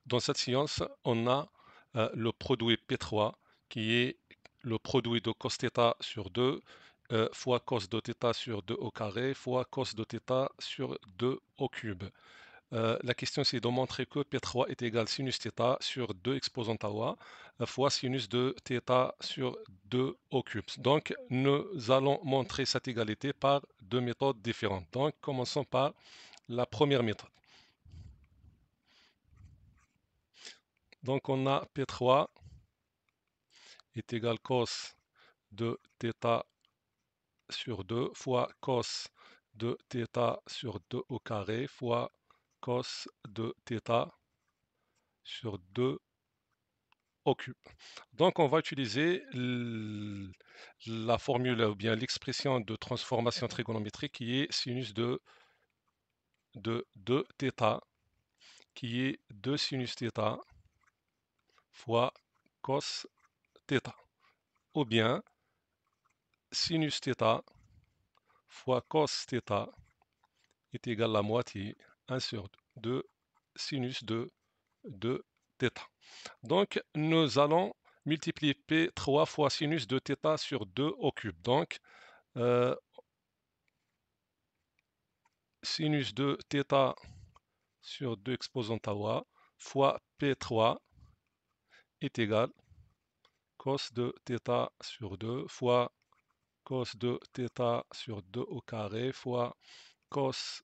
Dans cette science, on a le produit P3 qui est le produit de cos θ sur 2 fois cos de θ sur 2 au carré fois cos de θ sur 2 au cube. La question c'est de montrer que P3 est égal sinus θ sur 2 exposant à fois sinus de θ sur 2 au cube. Donc nous allons montrer cette égalité par deux méthodes différentes. Donc commençons par la première méthode. Donc on a P3 est égal cos de θ sur 2 fois cos de θ sur 2 au carré fois cos de θ sur 2 au cube. Donc on va utiliser la formule ou bien l'expression de transformation trigonométrique qui est sinus de 2θ qui est 2 sinus θ fois cos θ ou bien sinus θ fois cos θ est égal à la moitié 1 sur 2 sinus de θ. Donc nous allons multiplier P3 fois sinus de θ sur 2 au cube. Donc sinus de θ sur 2 exposant à fois P3 est égal cos de θ sur 2 fois cos de θ sur 2 au carré fois cos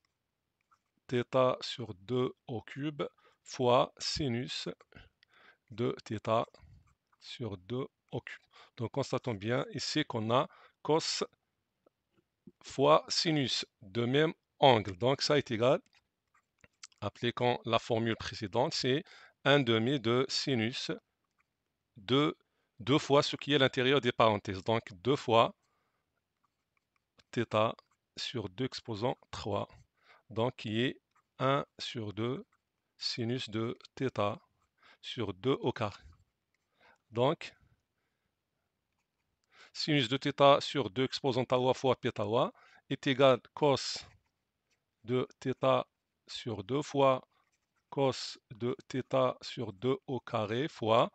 θ sur 2 au cube fois sinus de θ sur 2 au cube. Donc constatons bien ici qu'on a cos fois sinus de même angle. Donc ça est égal, appliquons la formule précédente, c'est 1 demi de sinus de 2 fois ce qui est l'intérieur des parenthèses. Donc 2 fois θ sur 2 exposant 3. Donc qui est 1 sur 2 sinus de θ sur 2 au carré. Donc sinus de θ sur 2 exposant à fois π est égal cos de θ sur 2 fois cos de θ sur 2 au carré fois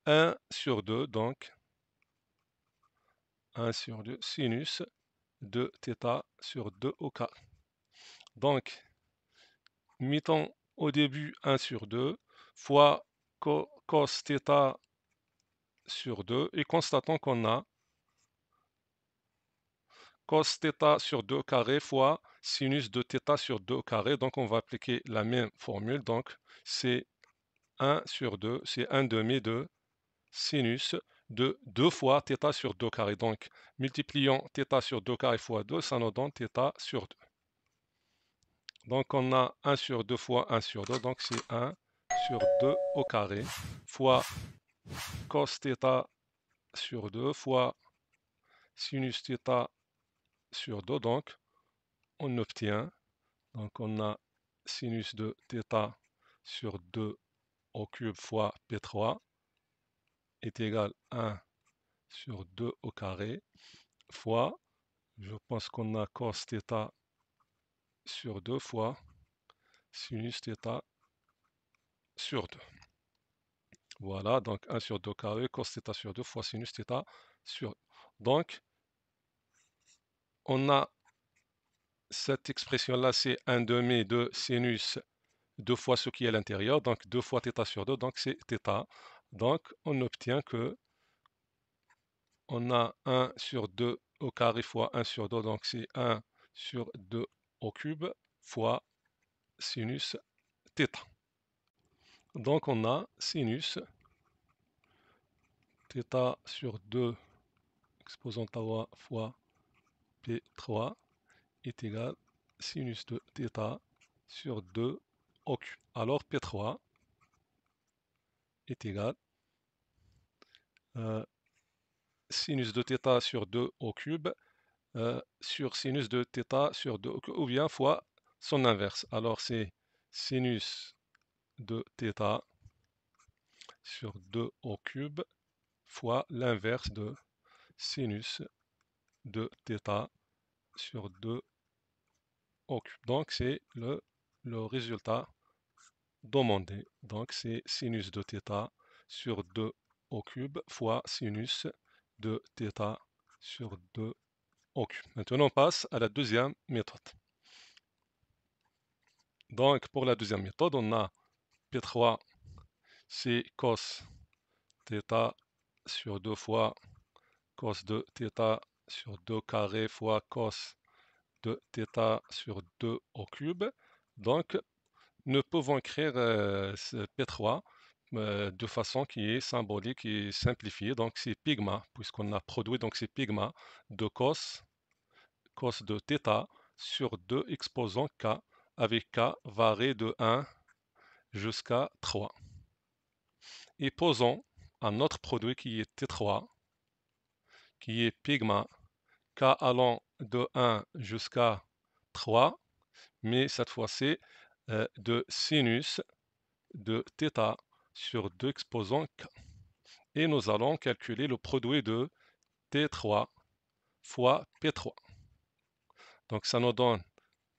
1 sur 2, donc 1 sur 2 sinus de θ sur 2 au carré. Donc, mettons au début 1 sur 2 fois cos θ sur 2 et constatons qu'on a cos θ sur 2 au carré fois sinus de θ sur 2 au carré. Donc on va appliquer la même formule. Donc c'est 1 sur 2, c'est 1 demi de sinus de 2 fois θ sur 2 au carré. Donc multiplions θ sur 2 au carré fois 2, ça nous donne θ sur 2. Donc on a 1 sur 2 fois 1 sur 2, donc c'est 1 sur 2 au carré fois cos θ sur 2 fois sinus θ sur 2, donc on obtient, donc on a sinus de θ sur 2 au cube fois P3 est égal à 1 sur 2 au carré fois, je pense qu'on a cos θ sur 2 fois sinus θ sur 2. Voilà, donc 1 sur 2 au carré, cos θ sur 2 fois sinus θ sur 2. Donc, on a cette expression-là, c'est 1 demi de sinus 2 fois ce qui est à l'intérieur, donc 2 fois θ sur 2, donc c'est θ. Donc, on obtient que on a 1 sur 2 au carré fois 1 sur 2, donc c'est 1 sur 2 au cube fois sinus θ. Donc, on a sinus θ sur 2 exposant à fois P3 est égal sinus de θ sur 2 au cube. Alors P3 est égal sinus de θ sur 2 au cube sur sinus de θ sur 2 au cube, ou bien fois son inverse. Alors c'est sinus de θ sur 2 au cube fois l'inverse de sinus de θ sur 2 au cube. Donc c'est le résultat demandé. Donc c'est sinus de θ sur 2 au cube fois sinus de θ sur 2 au cube. Maintenant, on passe à la deuxième méthode. Donc pour la deuxième méthode, on a P3, c'est cos θ sur 2 fois cos de θ sur 2 carré fois cos de θ sur 2 au cube. Donc, nous pouvons écrire ce P3 de façon qui est symbolique et simplifiée. Donc, c'est pigma, puisqu'on a produit, donc c'est pigma de cos de θ sur 2 exposant k, avec k varié de 1 jusqu'à 3. Et posons un autre produit qui est T3, qui est pigma k allant de 1 jusqu'à 3, mais cette fois-ci de sinus de θ sur 2 exposant k. Et nous allons calculer le produit de T3 fois P3. Donc ça nous donne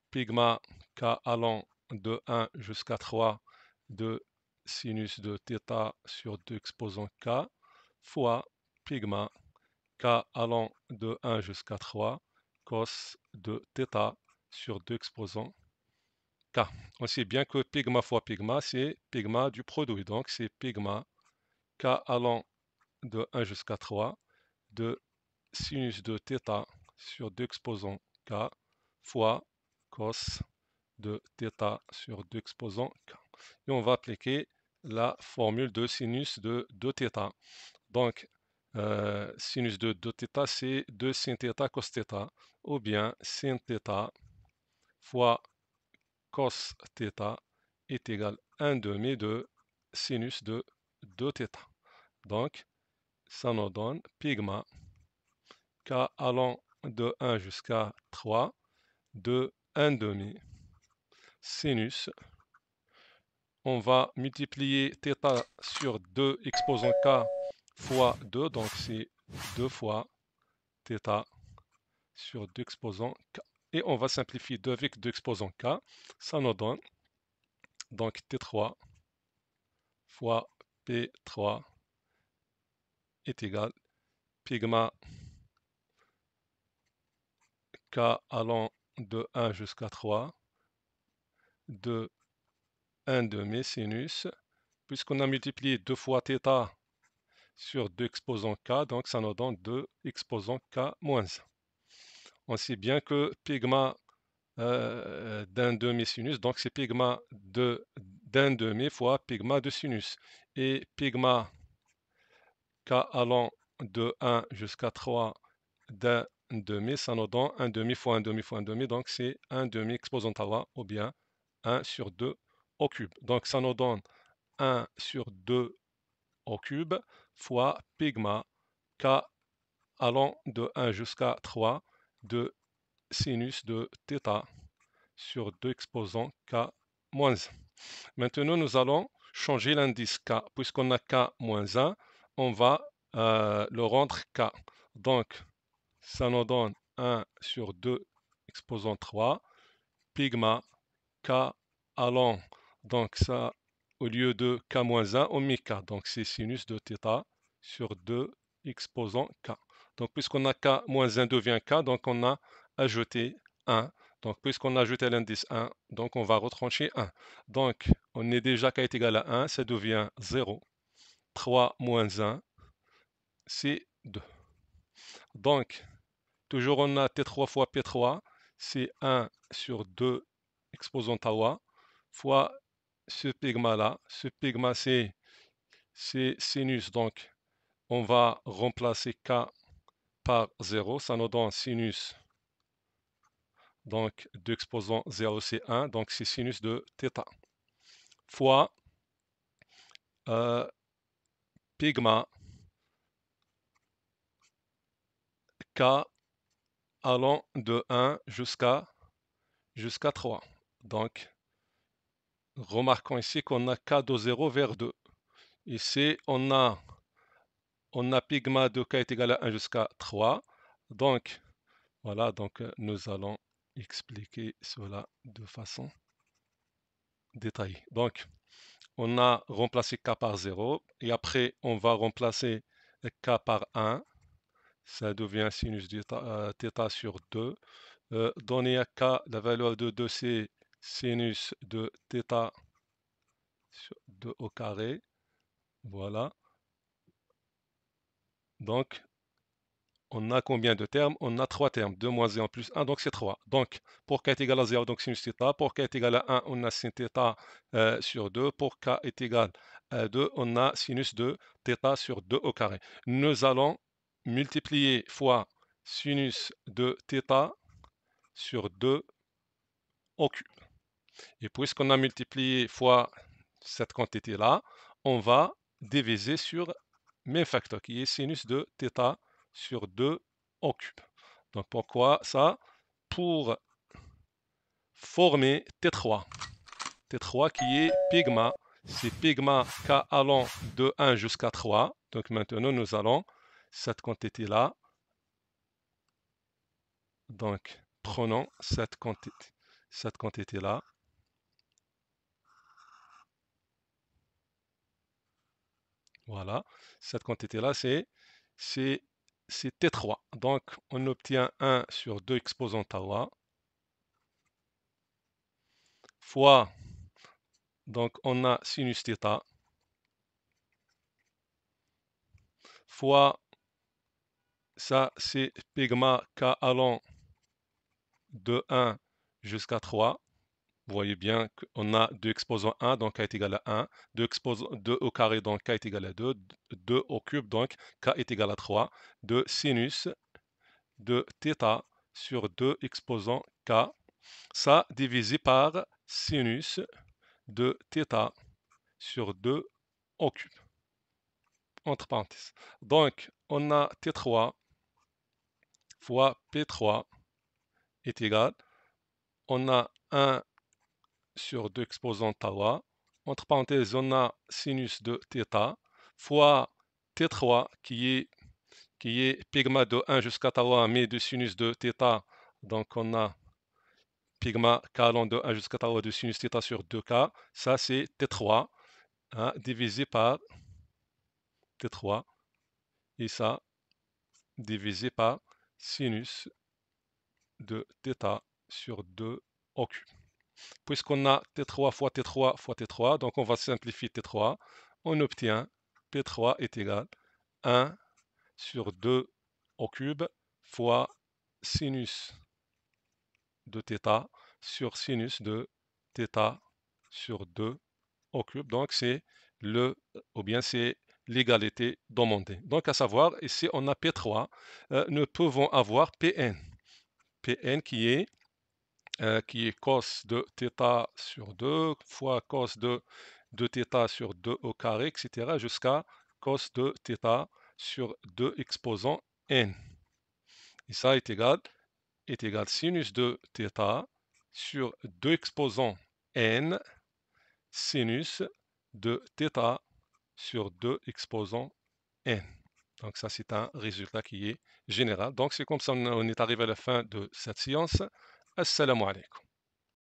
pigma k allant de 1 jusqu'à 3 de sinus de θ sur 2 exposant k fois pigma k allant de 1 jusqu'à 3 cos de θ sur 2 exposant k. On sait bien que pigma fois pigma, c'est pigma du produit. Donc c'est pigma k allant de 1 jusqu'à 3 de sinus de θ sur 2 exposant k fois cos de θ sur 2 exposant k. Et on va appliquer la formule de sinus de 2θ. Donc, sinus de 2θ, c'est 2 sin θ cos θ, ou bien sin θ fois cos θ est égal à 1 demi de sinus de 2θ. Donc, ça nous donne pigma k allant de 1 jusqu'à 3 de 1 demi sinus. On va multiplier θ sur 2 exposant k fois 2, donc c'est 2 fois θ sur 2 exposant k. Et on va simplifier 2 avec 2 exposant k. Ça nous donne donc T3 fois P3 est égal pigma k allant de 1 jusqu'à 3 de 1 demi sinus, puisqu'on a multiplié 2 fois θ sur 2 exposant k, donc ça nous donne 2 exposant k moins 1. On sait bien que pigma d'un demi-sinus, donc c'est pigma d'un demi fois pigma de sinus. Et pigma k allant de 1 jusqu'à 3 d'un demi, ça nous donne 1 demi fois 1 demi fois 1 demi, donc c'est 1 demi exposant à 3, ou bien 1 sur 2 au cube. Donc ça nous donne 1 sur 2 au cube fois pigma k allant de 1 jusqu'à 3 de sinus de θ sur 2 exposant k moins 1. Maintenant, nous allons changer l'indice k. Puisqu'on a k moins 1, on va le rendre k. Donc, ça nous donne 1 sur 2 exposant 3, pigma k allant, donc ça, au lieu de k moins 1, on met k. Donc, c'est sinus de θ sur 2 exposant k. Donc, puisqu'on a k moins 1 devient k, donc on a ajouté 1. Donc, puisqu'on a ajouté l'indice 1, donc on va retrancher 1. Donc, on est déjà k est égal à 1, ça devient 0. 3 moins 1, c'est 2. Donc, toujours on a T3 fois P3, c'est 1 sur 2 exposant à fois ce pigma-là. Ce pigma, c'est sinus, donc on va remplacer k par 0, ça nous donne sinus, donc 2 exposant 0 c'est 1, donc c'est sinus de θ, fois pigma k allant de 1 jusqu'à 3. Donc, remarquons ici qu'on a k de 0 vers 2. Ici, on a pigma de k est égal à 1 jusqu'à 3. Donc, voilà, donc nous allons expliquer cela de façon détaillé. Donc, on a remplacé k par 0 et après, on va remplacer k par 1. Ça devient sinus θ sur 2. Donné à k, la valeur de 2, c'est sinus de θ sur 2 au carré. Voilà. Donc, on a combien de termes? On a 3 termes. 2 moins 1 plus 1, donc c'est 3. Donc, pour k est égal à 0, donc sinus θ. Pour k est égal à 1, on a sin θ sur 2. Pour k est égal à 2, on a sinus de θ sur 2 au carré. Nous allons multiplier fois sinus de θ sur 2 au cube. Et puisqu'on a multiplié fois cette quantité-là, on va diviser sur même facteur qui est sinus de θ sur 2 au cube. Donc pourquoi ça? Pour former T3. T3 qui est pigma. C'est pigma K allant de 1 jusqu'à 3. Donc maintenant nous allons cette quantité-là. Donc prenons cette quantité-là. Voilà, cette quantité-là, c'est T3. Donc, on obtient 1 sur 2 exposant τ fois, donc on a sinus θ, fois, ça c'est pigma K allant de 1 jusqu'à 3. Vous voyez bien qu'on a 2 exposant 1, donc K est égal à 1. 2 exposant 2 au carré, donc K est égal à 2. 2 au cube, donc K est égal à 3. De sinus de θ sur 2 exposant K. Ça divisé par sinus de θ sur 2 au cube, entre parenthèses. Donc, on a T3 fois P3 est égal, on a 1 sur 2 exposant τ, entre parenthèses, on a sinus de θ, fois T3 qui est pigma de 1 jusqu'à τ, mais de sinus de θ, donc on a pigma k allant de 1 jusqu'à τ de sinus θ sur 2k, ça c'est T3, hein, divisé par T3, et ça divisé par sinus de θ sur 2 au cube. Puisqu'on a T3 fois T3 fois T3, donc on va simplifier T3, on obtient P3 est égal à 1 sur 2 au cube fois sinus de θ sur sinus de θ sur 2 au cube. Donc c'est c'est l'égalité demandée. Donc à savoir, ici on a P3, nous pouvons avoir Pn. Pn qui est cos de θ sur 2 fois cos de θ sur 2 au carré, etc. jusqu'à cos de θ sur 2 exposant n. Et ça est égal sinus de θ sur 2 exposant n sinus de θ sur 2 exposant n. Donc ça, c'est un résultat qui est général. Donc c'est comme ça on est arrivé à la fin de cette séance. Assalamu alaikum.